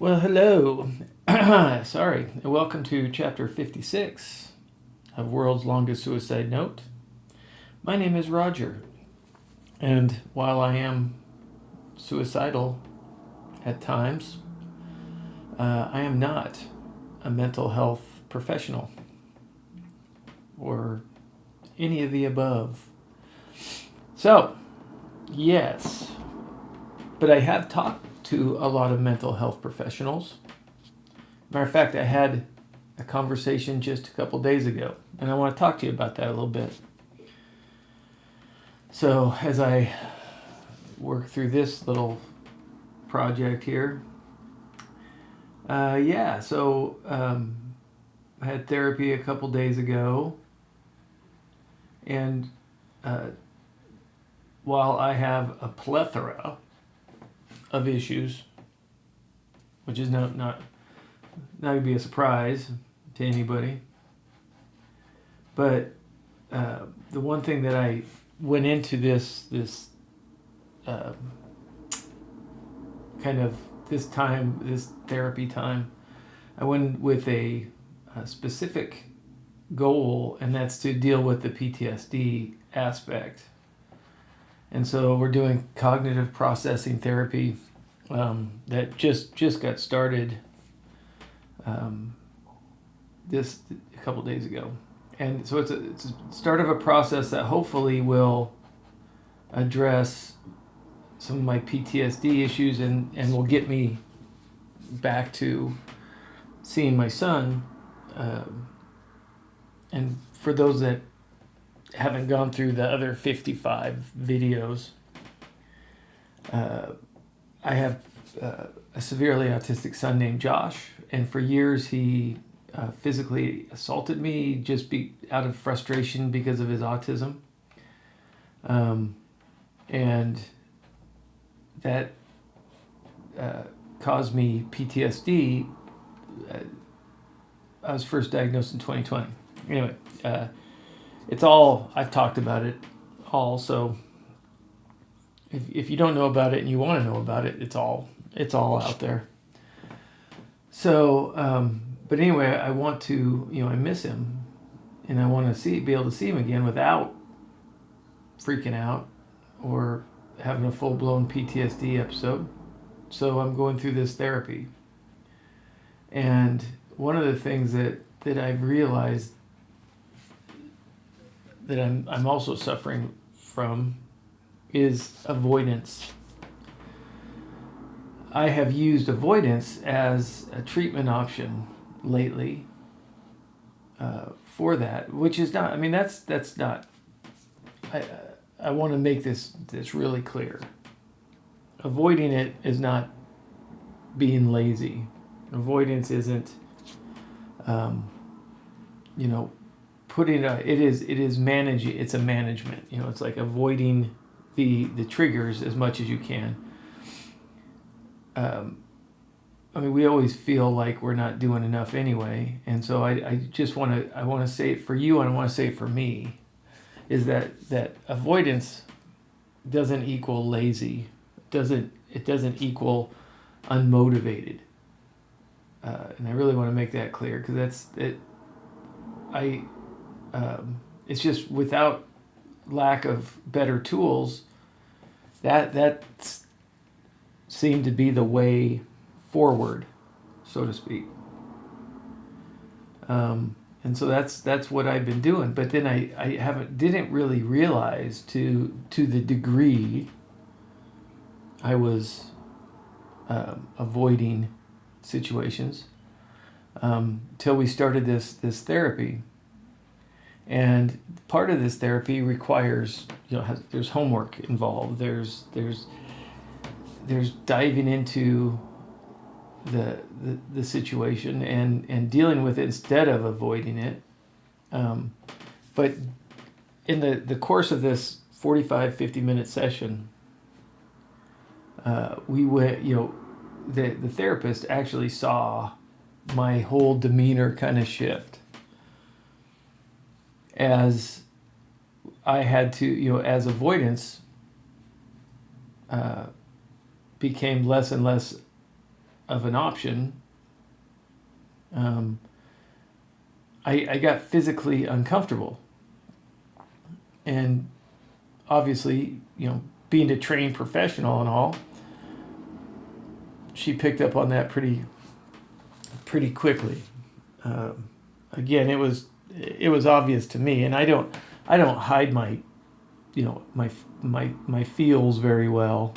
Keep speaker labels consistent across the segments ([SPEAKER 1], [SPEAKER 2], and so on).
[SPEAKER 1] Well, hello. Sorry. Welcome to chapter 56 of World's Longest Suicide Note. My name is Roger, and while I am suicidal at times, I am not a mental health professional or any of the above. So, yes, but I have talked to a lot of mental health professionals. Matter of fact, I had a conversation just a couple days ago, and I want to talk to you about that a little bit. So, as I work through this little project here, I had therapy a couple days ago, and while I have a plethora of issues, which is not going to be a surprise to anybody. But the one thing that I went into this this therapy time, I went with a specific goal, and that's to deal with the PTSD aspect. And so we're doing cognitive processing therapy that just got started this a couple days ago, and so it's a start of a process that hopefully will address some of my PTSD issues and will get me back to seeing my son. And for those that haven't gone through the other 55 videos, I have a severely autistic son named Josh, and for years he physically assaulted me just out of frustration because of his autism. And that caused me PTSD. I was first diagnosed in 2020. Anyway, it's all, I've talked about it all, so if you don't know about it and you want to know about it, it's all out there. So, but anyway, I want to, I miss him, and I want to be able to see him again without freaking out or having a full-blown PTSD episode. So I'm going through this therapy. And one of the things that I've realized that I'm also suffering from is avoidance. I have used avoidance as a treatment option lately for that, which is not, that's not, I want to make this really clear. Avoiding it is not being lazy. Avoidance isn't, it is managing, it's a management, it's like avoiding the triggers as much as you can. We always feel like we're not doing enough anyway, and so I just want to say it for you, and I want to say it for me, is that avoidance doesn't equal lazy, it doesn't equal unmotivated, and I really want to make that clear, because that's it. It's just without lack of better tools, that seemed to be the way forward, so to speak. And so that's what I've been doing. But then I didn't really realize to the degree I was avoiding situations till we started this therapy. And part of this therapy requires, there's homework involved. There's diving into the situation and dealing with it instead of avoiding it. But in the course of this 45-50 minute session, we went, the therapist actually saw my whole demeanor kind of shift as I had to, as avoidance became less and less of an option, I got physically uncomfortable. And obviously, being a trained professional and all, she picked up on that pretty quickly. Again, it was obvious to me, and I don't hide my my feels very well,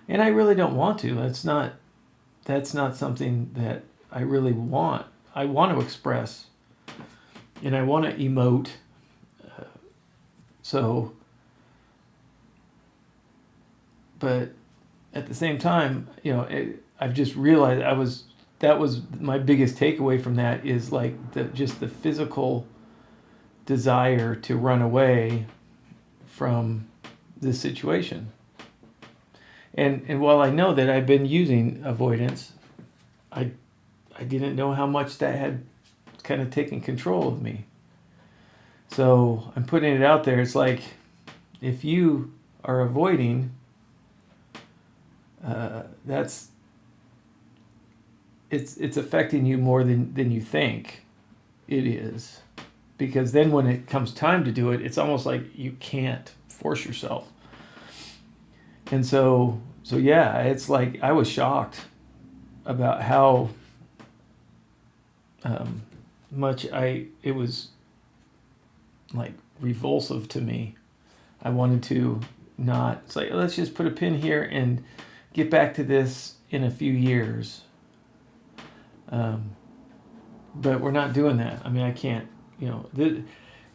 [SPEAKER 1] and I really don't want to. That's not something that I really want. I want to express, and I want to emote. So, but at the same time, I've just realized that was my biggest takeaway from that is like just the physical desire to run away from this situation. And while I know that I've been using avoidance, I didn't know how much that had kind of taken control of me. So I'm putting it out there. It's like, if you are avoiding, it's affecting you more than you think it is. Because then when it comes time to do it, it's almost like you can't force yourself. And so yeah, it's like I was shocked about how much it was like revulsive to me. I wanted to not, it's like, let's just put a pin here and get back to this in a few years. But we're not doing that. I mean, I can't,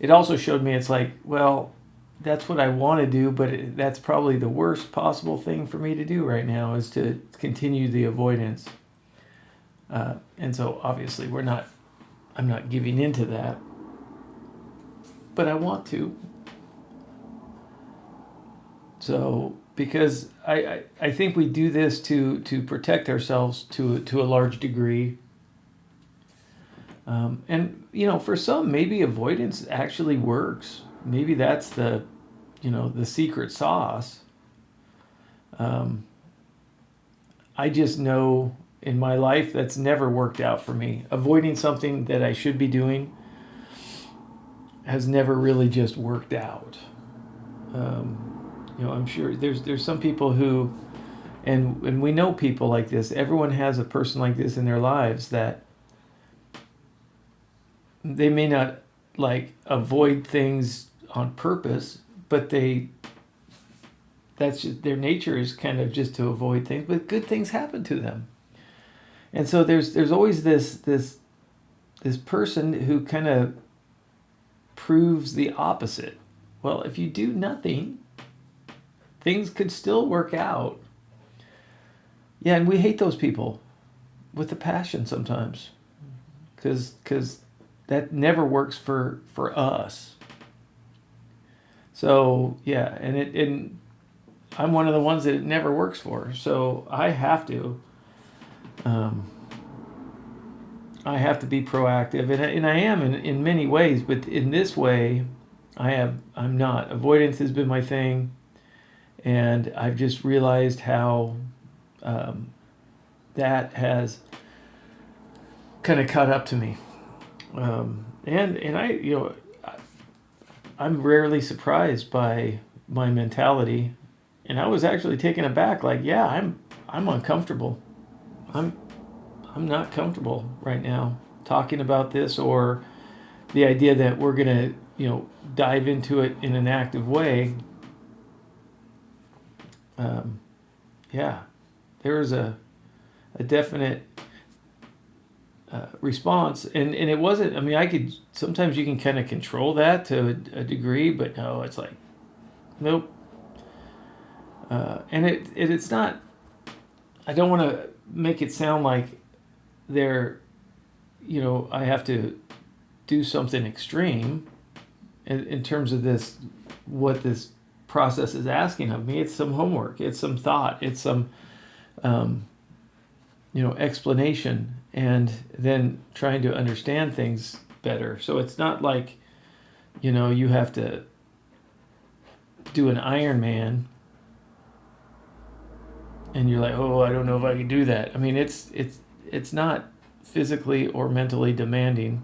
[SPEAKER 1] it also showed me, it's like, well, that's what I want to do, but that's probably the worst possible thing for me to do right now, is to continue the avoidance. And so obviously I'm not giving into that, but I want to. So, because I think we do this to protect ourselves to a large degree. And, for some, maybe avoidance actually works. Maybe that's the secret sauce. I just know in my life that's never worked out for me. Avoiding something that I should be doing has never really just worked out. I'm sure there's some people who, and we know people like this. Everyone has a person like this in their lives that they may not like avoid things on purpose, but that's just their nature, is kind of just to avoid things, but good things happen to them. And so there's always this person who kind of proves the opposite. Well, if you do nothing, things could still work out. Yeah, and we hate those people with a passion sometimes, because that never works for us. So yeah, and I'm one of the ones that it never works for. So I have to be proactive, and I am in many ways, but in this way, I'm not. Avoidance has been my thing, and I've just realized how that has kind of caught up to me. And I'm rarely surprised by my mentality, and I was actually taken aback. Like, yeah, I'm uncomfortable. I'm not comfortable right now talking about this, or the idea that we're gonna dive into it in an active way. Yeah, there was a definite response, and it wasn't. I mean, I could sometimes you can kind of control that to a degree, but no, it's like, nope. And it's not. I don't want to make it sound like I have to do something extreme in terms of this, what this process is asking of me. It's some homework, it's some thought, it's some explanation, and then trying to understand things better. So it's not like you have to do an Ironman and you're like, oh, I don't know if I can do that. I mean, it's not physically or mentally demanding.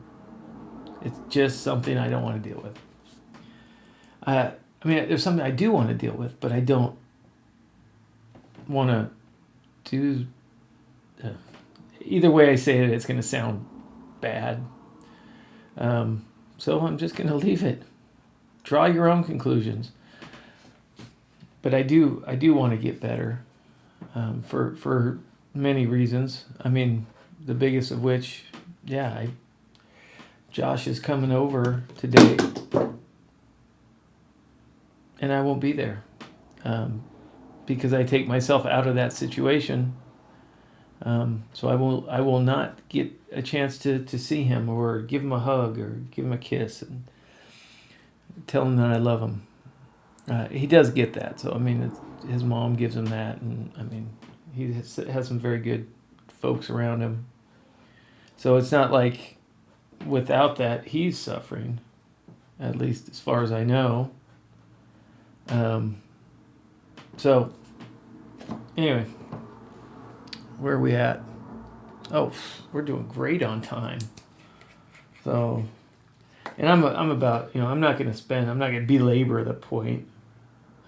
[SPEAKER 1] It's just something I don't want to deal with. I mean, there's something I do want to deal with, but I don't want to do. Uh, Either way I say it, it's going to sound bad. So I'm just going to leave it. Draw your own conclusions. But I do want to get better, for many reasons. I mean, the biggest of which, Josh is coming over today, and I won't be there, because I take myself out of that situation. So I will not get a chance to see him or give him a hug or give him a kiss and tell him that I love him. He does get that. So I mean, his mom gives him that, and I mean, he has some very good folks around him. So it's not like without that he's suffering, at least as far as I know. So anyway, where are we at? Oh, we're doing great on time. So, and I'm about, I'm not going to belabor the point.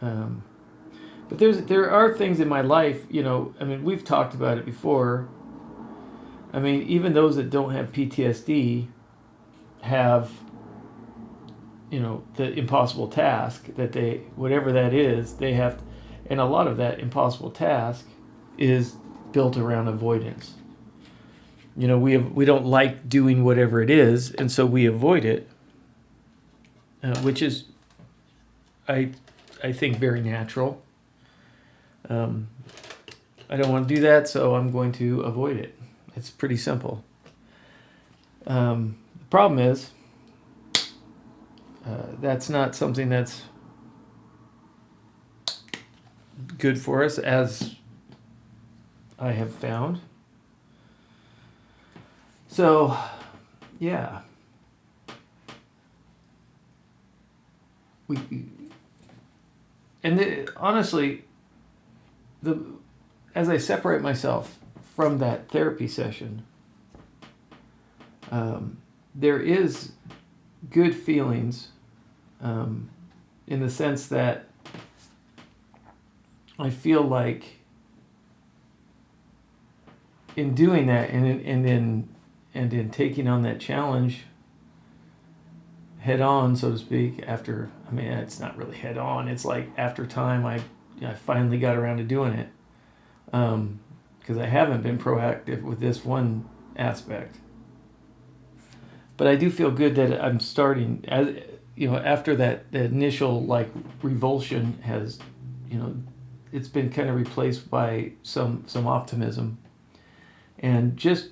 [SPEAKER 1] But there are things in my life, I mean, we've talked about it before. I mean, even those that don't have PTSD have, the impossible task that whatever that is, they have, and a lot of that impossible task is built around avoidance. We don't like doing whatever it is, and so we avoid it, which is, I think, very natural. I don't want to do that, so I'm going to avoid it. It's pretty simple. The problem is, that's not something that's good for us, as I have found. So, yeah. Honestly, as I separate myself from that therapy session, there is good feelings, in the sense that I feel like in doing that and in taking on that challenge head on, so to speak, it's not really head on. It's like after time, I finally got around to doing it. Because I haven't been proactive with this one aspect. But I do feel good that I'm starting, after that the initial revulsion has, it's been kind of replaced by some optimism, and just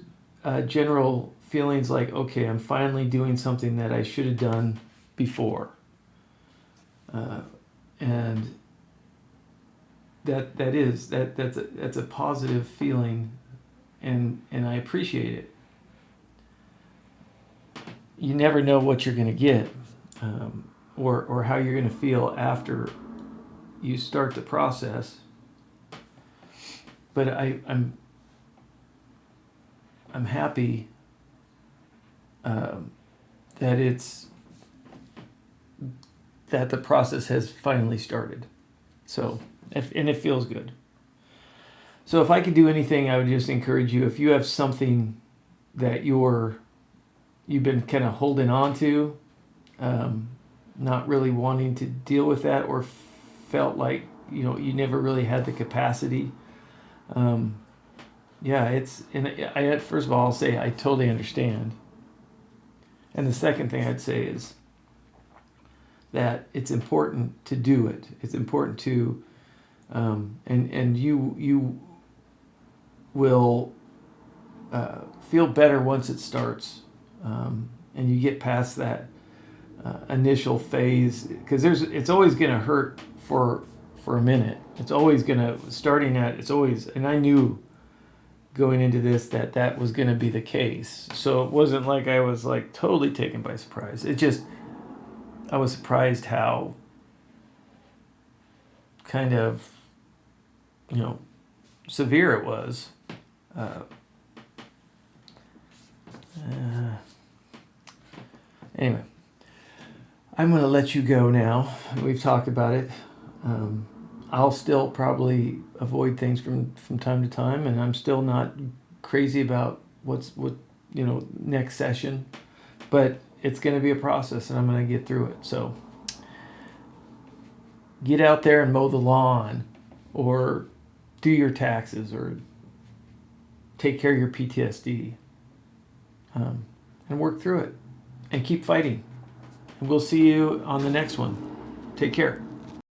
[SPEAKER 1] general feelings like, okay, I'm finally doing something that I should have done before, and that's a positive feeling, and I appreciate it. You never know what you're going to get, or how you're going to feel after you start the process. But I'm happy that the process has finally started. So, and it feels good. So if I could do anything, I would just encourage you, if you have something that you've been kind of holding on to, not really wanting to deal with that, or felt like, you never really had the capacity. First of all, I'll say I totally understand. And the second thing I'd say is that it's important to do it. It's important to, and you will feel better once it starts, and you get past that initial phase, because it's always going to hurt for a minute. It's always going to, and I knew going into this that was going to be the case. So it wasn't like I was totally taken by surprise. It just, I was surprised how kind of, severe it was. Uh, uh, anyway, I'm going to let you go now. We've talked about it. I'll still probably avoid things from time to time, and I'm still not crazy about what next session, but it's going to be a process, and I'm going to get through it. So get out there and mow the lawn, or do your taxes, or take care of your PTSD, and work through it, and keep fighting. And we'll see you on the next one. Take care.